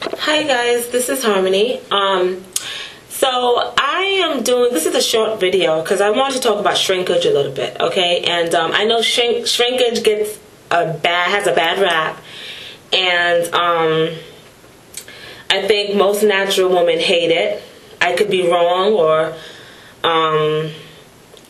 Hi guys, this is Harmony. So I am doing, this is a short video because I want to talk about shrinkage a little bit, okay? And I know shrinkage gets has a bad rap, and I think most natural women hate it. I could be wrong, or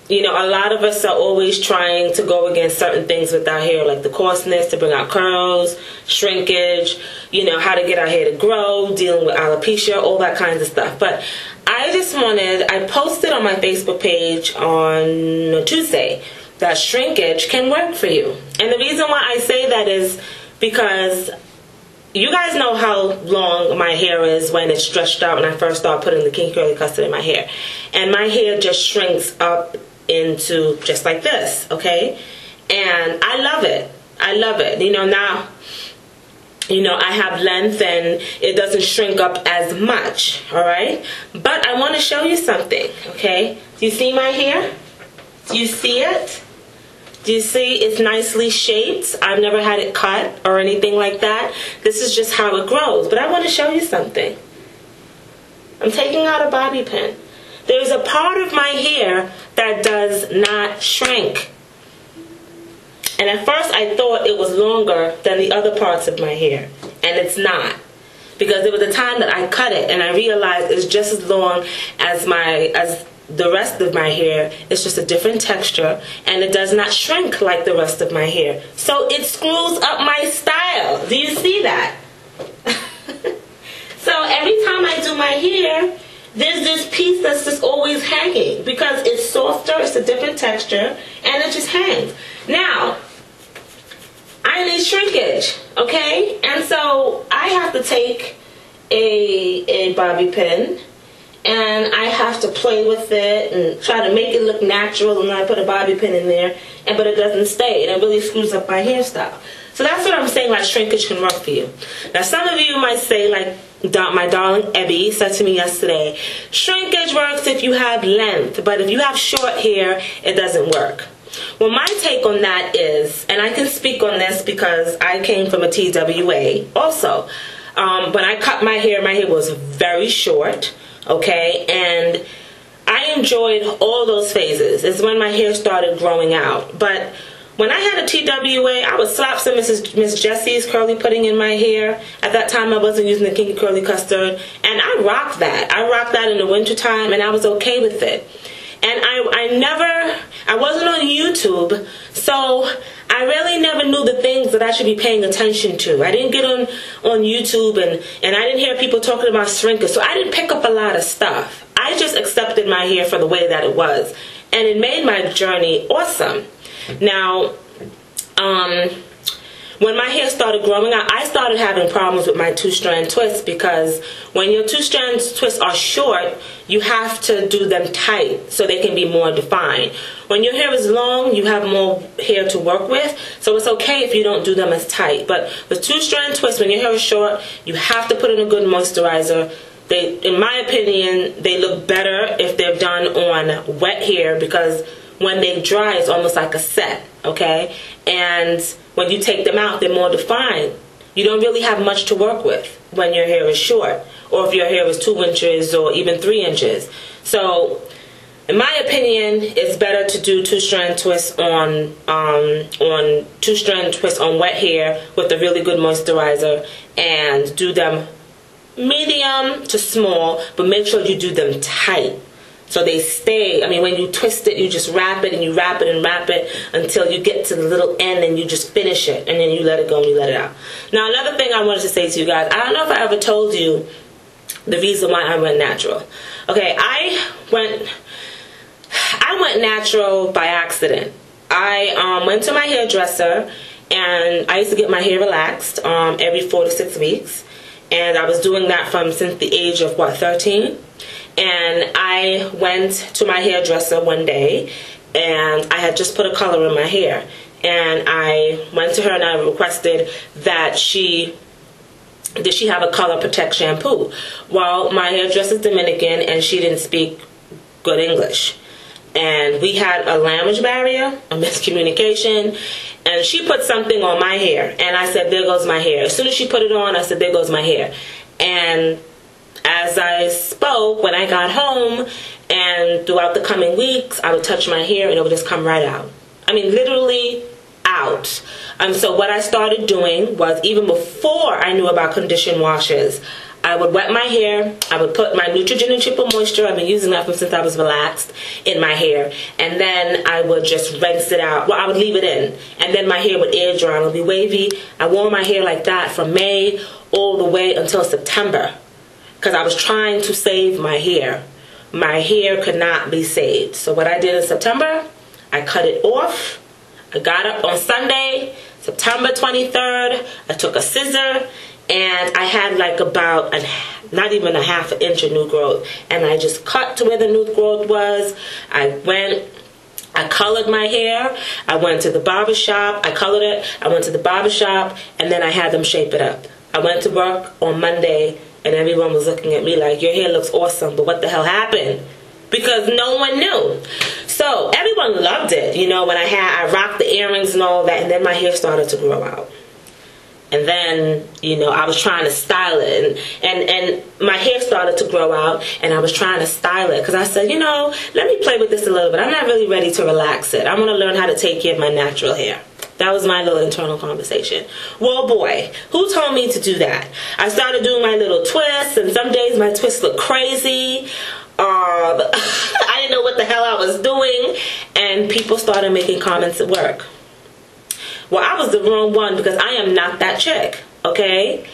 you know, a lot of us are always trying to go against certain things with our hair, like the coarseness to bring out curls, shrinkage, you know, how to get our hair to grow, dealing with alopecia, all that kinds of stuff. But I posted on my Facebook page on Tuesday that shrinkage can work for you. And the reason why I say that is because you guys know how long my hair is when it's stretched out when I first start putting the kinky curly custard in my hair. And my hair just shrinks up into just like this, okay? And I love it. I love it. You know, now, you know, I have length and it doesn't shrink up as much, all right? But I want to show you something, okay? Do you see my hair? Do you see it? Do you see it's nicely shaped? I've never had it cut or anything like that. This is just how it grows. But I want to show you something. I'm taking out a bobby pin. There's a part of my hair that does not shrink. And at first I thought it was longer than the other parts of my hair. And it's not. Because there was a time that I cut it and I realized it's just as long as the rest of my hair. It's just a different texture, and it does not shrink like the rest of my hair. So it screws up my style. Do you see that? So every time I do my hair, there's this piece that's just always hanging because it's softer, it's a different texture, and it just hangs. Now, I need shrinkage, okay? And so I have to take a bobby pin, and I have to play with it and try to make it look natural, and I put a bobby pin in there, but it doesn't stay, and it really screws up my hairstyle. So that's what I'm saying, like shrinkage can work for you. Now some of you might say, like my darling Ebby said to me yesterday, shrinkage works if you have length, but if you have short hair, it doesn't work. Well, my take on that is, and I can speak on this because I came from a TWA also. When I cut my hair was very short. Okay, and I enjoyed all those phases. It's when my hair started growing out. But when I had a TWA, I would slap some Miss Jessie's curly pudding in my hair. At that time, I wasn't using the kinky curly custard, and I rocked that. I rocked that in the wintertime, and I was okay with it. And I wasn't on YouTube, so I really never knew the things that I should be paying attention to. I didn't get on YouTube, and I didn't hear people talking about shrinkage, so I didn't pick up a lot of stuff. I just accepted my hair for the way that it was, and it made my journey awesome. Now, when my hair started growing out, I started having problems with my two-strand twists because when your two-strand twists are short, you have to do them tight so they can be more defined. When your hair is long, you have more hair to work with, so it's okay if you don't do them as tight. But with two-strand twists, when your hair is short, you have to put in a good moisturizer. In my opinion, they look better if they're done on wet hair because when they dry, it's almost like a set, okay? And when you take them out, they're more defined. You don't really have much to work with when your hair is short, or if your hair is 2 inches or even 3 inches. So, in my opinion, it's better to do two-strand twists on two-strand twists on wet hair with a really good moisturizer, and do them medium to small, but make sure you do them tight. So they stay. I mean, when you twist it, you just wrap it and you wrap it and wrap it until you get to the little end and you just finish it. And then you let it go and you let it out. Now, another thing I wanted to say to you guys, I don't know if I ever told you the reason why I went natural. Okay, I went natural by accident. I went to my hairdresser, and I used to get my hair relaxed every 4 to 6 weeks. And I was doing that since the age of, 13? And I went to my hairdresser one day, and I had just put a color in my hair. And I went to her and I requested that did she have a color protect shampoo? Well, my hairdresser's Dominican, and she didn't speak good English. And we had a language barrier, a miscommunication, and she put something on my hair. And I said, there goes my hair. As soon as she put it on, I said, there goes my hair. And as I spoke, when I got home and throughout the coming weeks, I would touch my hair and it would just come right out. I mean, literally out. So what I started doing was, even before I knew about condition washes, I would wet my hair, I would put my Neutrogena and Triple Moisture, I've been using that since I was relaxed, in my hair, and then I would just rinse it out. Well, I would leave it in, and then my hair would air dry, and it would be wavy. I wore my hair like that from May all the way until September, because I was trying to save my hair. My hair could not be saved. So what I did in September, I cut it off. I got up on Sunday, September 23rd, I took a scissor, and I had like about not even a half an inch of new growth. And I just cut to where the new growth was. I colored my hair. I went to the barber shop. I colored it. I went to the barber shop, and then I had them shape it up. I went to work on Monday, and everyone was looking at me like, your hair looks awesome, but what the hell happened? Because no one knew. So everyone loved it. You know, when I rocked the earrings and all that, and then my hair started to grow out. And then, you know, I was trying to style it, and my hair started to grow out, and I was trying to style it, because I said, you know, let me play with this a little bit. I'm not really ready to relax it. I want to learn how to take care of my natural hair. That was my little internal conversation. Well, boy, who told me to do that? I started doing my little twists, and some days my twists look crazy. I didn't know what the hell I was doing, and people started making comments at work. Well, I was the wrong one, because I am not that chick, okay?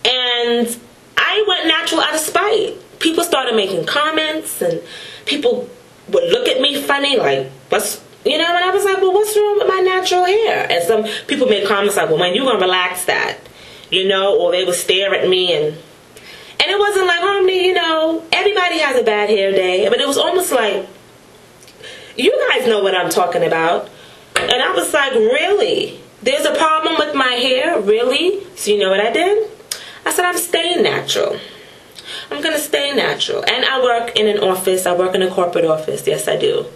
And I went natural out of spite. People started making comments, and people would look at me funny, like, what's, you know, and I was like, well, what's wrong with my natural hair? And some people made comments like, well, man, you gonna relax that, you know, or they would stare at me, and it wasn't like, Harmony, you know, everybody has a bad hair day, but it was almost like, you guys know what I'm talking about. And I was like, really? There's a problem with my hair? Really? So you know what I did? I said, I'm staying natural. I'm going to stay natural. And I work in an office. I work in a corporate office. Yes, I do.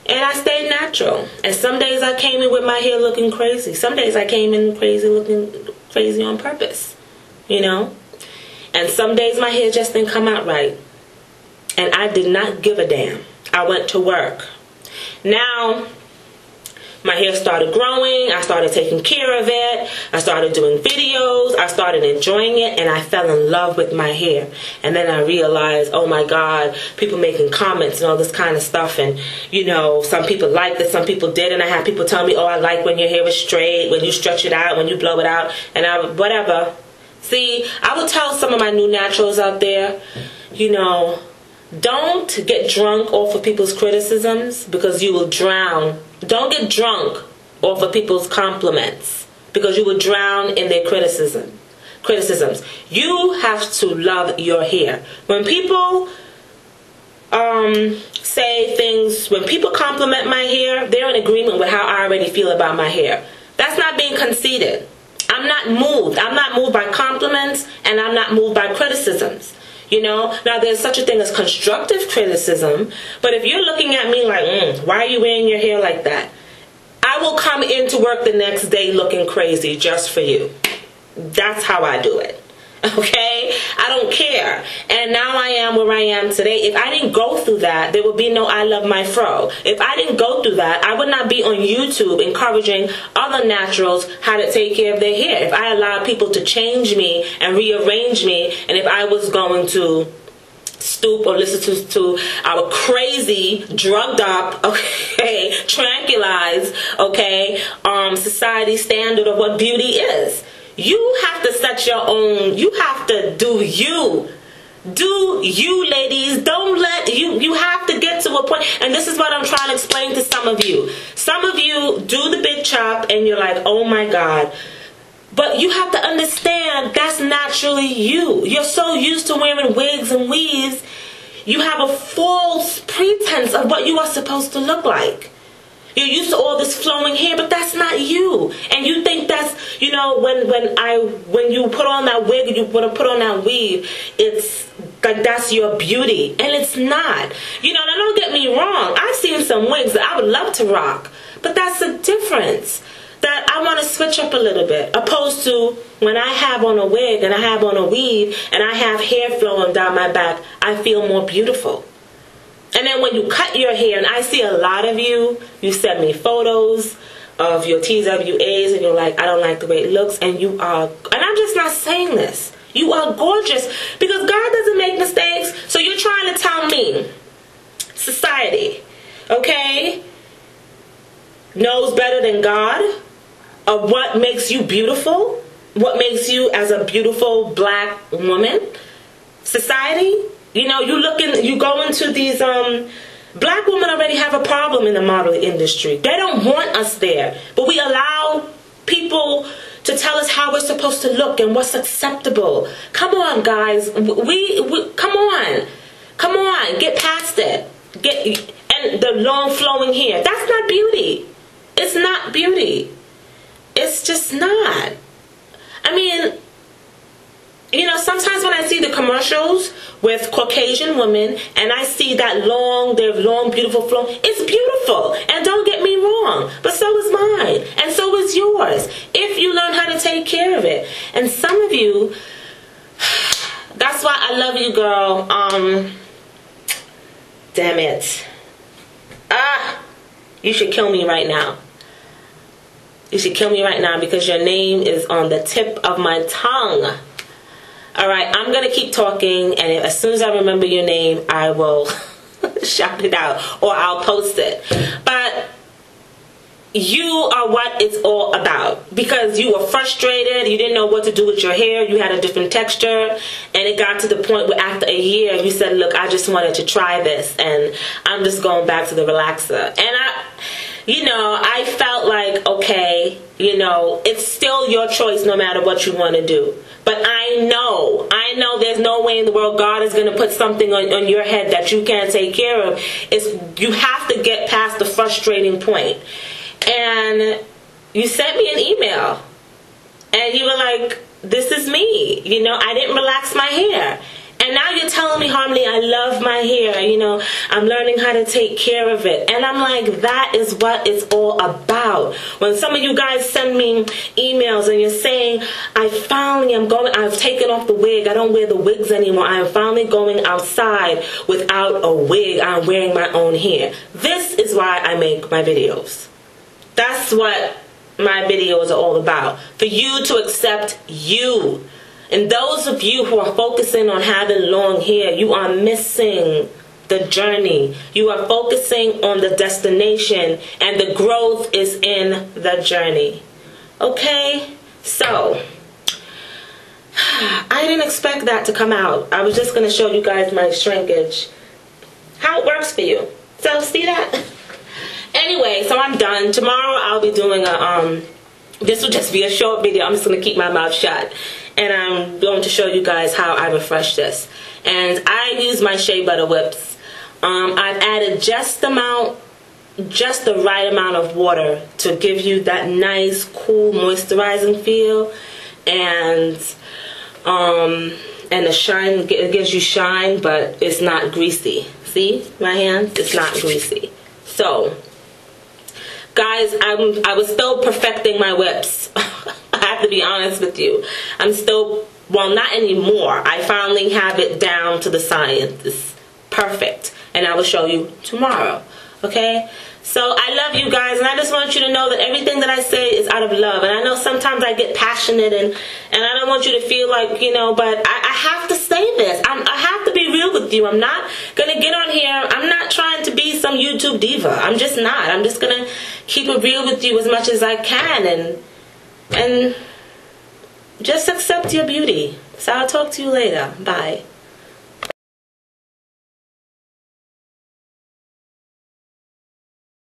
And I stayed natural. And some days I came in with my hair looking crazy. Some days I came in looking crazy on purpose. You know? And some days my hair just didn't come out right. And I did not give a damn. I went to work. Now, my hair started growing. I started taking care of it. I started doing videos. I started enjoying it, and I fell in love with my hair. And then I realized, oh my God, people making comments and all this kind of stuff. And, you know, some people liked it, some people didn't. I had people tell me, oh, I like when your hair is straight, when you stretch it out, when you blow it out, and whatever. See, I would tell some of my new naturals out there, you know, don't get drunk off of people's criticisms, because you will drown. Don't get drunk off of people's compliments, because you will drown in their criticisms. You have to love your hair. When people say things, when people compliment my hair, they're in agreement with how I already feel about my hair. That's not being conceited. I'm not moved. I'm not moved by compliments, and I'm not moved by criticisms. You know, now there's such a thing as constructive criticism, but if you're looking at me like, why are you wearing your hair like that? I will come into work the next day looking crazy just for you. That's how I do it. Okay? I don't care. And now I am where I am today. If I didn't go through that, there would be no I Love My Fro. If I didn't go through that, I would not be on YouTube encouraging other naturals how to take care of their hair. If I allowed people to change me and rearrange me, and if I was going to stoop or listen to our crazy, drugged up, okay, tranquilized, okay, society standard of what beauty is. You have to set your own, you have to do you. Do you, ladies. Don't let, you have to get to a point, and this is what I'm trying to explain to some of you. Some of you do the big chop and you're like, oh my God. But you have to understand that's naturally you. You're so used to wearing wigs and weaves, you have a false pretense of what you are supposed to look like. You're used to all this flowing hair, but that's not you. And you think that's, you know, when you put on that wig and you want to put on that weave, it's like that's your beauty. And it's not. You know, now don't get me wrong. I've seen some wigs that I would love to rock, but that's the difference. that I want to switch up a little bit, opposed to when I have on a wig and I have on a weave and I have hair flowing down my back, I feel more beautiful. And then when you cut your hair, and I see a lot of you send me photos of your TWAs and you're like, I don't like the way it looks, and you are, and I'm just not saying this, you are gorgeous, because God doesn't make mistakes. So you're trying to tell me society, okay, knows better than God of what makes you beautiful, what makes you as a beautiful black woman? Society, you know, you go into these, black women already have a problem in the modeling industry. They don't want us there, but we allow people to tell us how we're supposed to look and what's acceptable. Come on, guys, come on, get past it. And the long flowing hair, that's not beauty. It's not beauty. It's just not. I mean, you know, sometimes when I see the commercials with Caucasian women and I see that their long, beautiful flow, it's beautiful. And don't get me wrong, but so is mine. And so is yours, if you learn how to take care of it. And some of you, that's why I love you, girl. Damn it. You should kill me right now. You should kill me right now because your name is on the tip of my tongue. Alright, I'm going to keep talking, and as soon as I remember your name, I will shout it out, or I'll post it. But you are what it's all about, because you were frustrated, you didn't know what to do with your hair, you had a different texture, and it got to the point where after a year, you said, look, I just wanted to try this, and I'm just going back to the relaxer. And I felt like, okay, it's still your choice no matter what you want to do. But I know there's no way in the world God is going to put something on your head that you can't take care of. You have to get past the frustrating point. And you sent me an email. And you were like, this is me. I didn't relax my hair. And now you're telling me, Harmony, I love my hair. I'm learning how to take care of it. And I'm like, that is what it's all about. When some of you guys send me emails and you're saying, I've taken off the wig. I don't wear the wigs anymore. I'm finally going outside without a wig. I'm wearing my own hair. This is why I make my videos. That's what my videos are all about. For you to accept you. And those of you who are focusing on having long hair, you are missing the journey. You are focusing on the destination, and the growth is in the journey. Okay? So, I didn't expect that to come out. I was just going to show you guys my shrinkage. How it works for you. So, see that? Anyway, so I'm done. Tomorrow I'll be doing this will just be a short video. I'm just going to keep my mouth shut. And I'm going to show you guys how I refresh this. And I use my shea butter whips. I've added just the right amount of water to give you that nice, cool, moisturizing feel. And the shine, it gives you shine, but it's not greasy. See my hands? It's not greasy. So, guys, I was still perfecting my whips. I have to be honest with you. I'm still, well, not anymore. I finally have it down to the science. It's perfect. And I will show you tomorrow. Okay? So I love you guys, and I just want you to know that everything that I say is out of love. And I know sometimes I get passionate, and I don't want you to feel like, but I have to say this. I have to be real with you. I'm not going to get on here. I'm not trying to be some YouTube diva. I'm just not. I'm just going to keep it real with you as much as I can, and just accept your beauty. So I'll talk to you later. Bye.